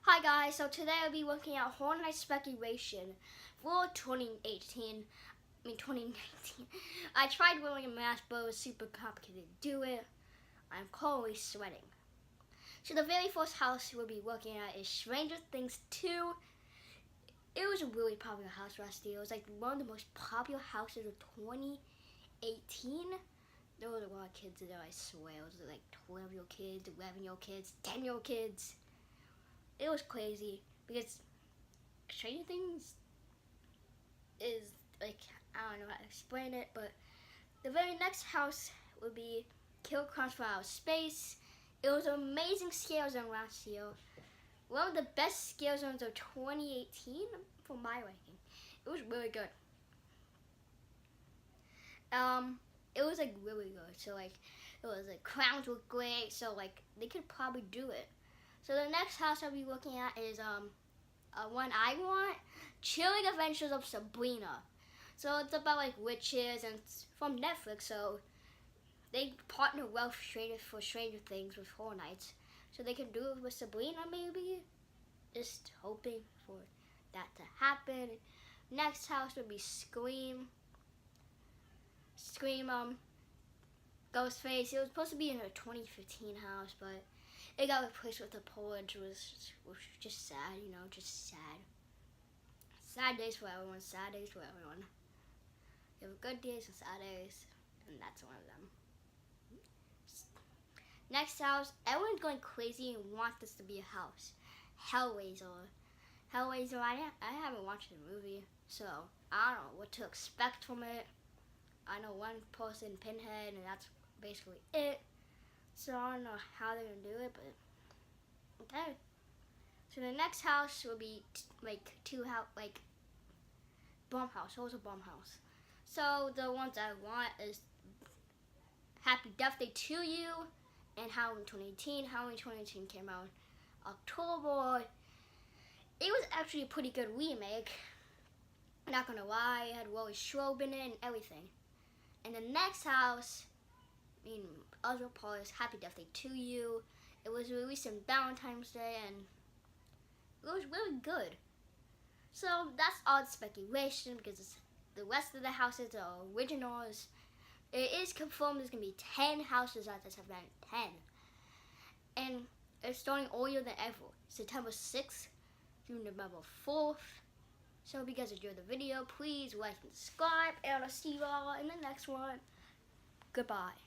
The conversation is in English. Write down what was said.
Hi guys, so today I'll be looking at Horror Nights speculation for 2019. 2019. I tried doing a math, but it was super complicated to do it. I'm coldly sweating. So the very first house we'll be looking at is Stranger Things 2. It was a really popular house last year. It was like one of the most popular houses of 2018. There was a lot of kids in there, I swear. It was like 12-year-old kids, 11-year-old kids, 10-year-old kids. It was crazy because Stranger Things is like, I don't know how to explain it, but the very next house would be Kill Crimes from Outer Space. It was an amazing scale zone last year. One of the best scale zones of 2018 for my ranking. It was really good. It was like really good. So like, it was like crowns were great. So like, they could probably do it. So the next house I'll be looking at is one I want, Chilling Adventures of Sabrina. So it's about like witches and it's from Netflix. So they partner well for Stranger Things with Horror Nights. So they can do it with Sabrina maybe. Just hoping for that to happen. Next house would be Scream. Ghostface. It was supposed to be in a 2015 house, but it got replaced with the Purge, was just sad, you know, just sad. Sad days for everyone, sad days for everyone. You have good days and sad days, and that's one of them. Next house, everyone's going crazy and wants this to be a house. Hellraiser. I haven't watched the movie, so I don't know what to expect from it. I know one person, Pinhead, and that's basically it. So I don't know how they're gonna do it, but okay. So the next house will be Blumhouse. Also Blumhouse. So the ones I want is Happy Death Day to You and Halloween 2018. Halloween 2018 came out in October. It was actually a pretty good remake. Not gonna lie, it had Laurie Strode in it and everything. And the next house, other part is Happy Death Day to You. It was released on Valentine's Day and it was really good. So that's all the speculation because the rest of the houses are originals. It is confirmed there's going to be 10 houses at this event. 10. And it's starting earlier than ever. September 6th through November 4th. So if you guys enjoyed the video, please like and subscribe. And I'll see you all in the next one. Goodbye.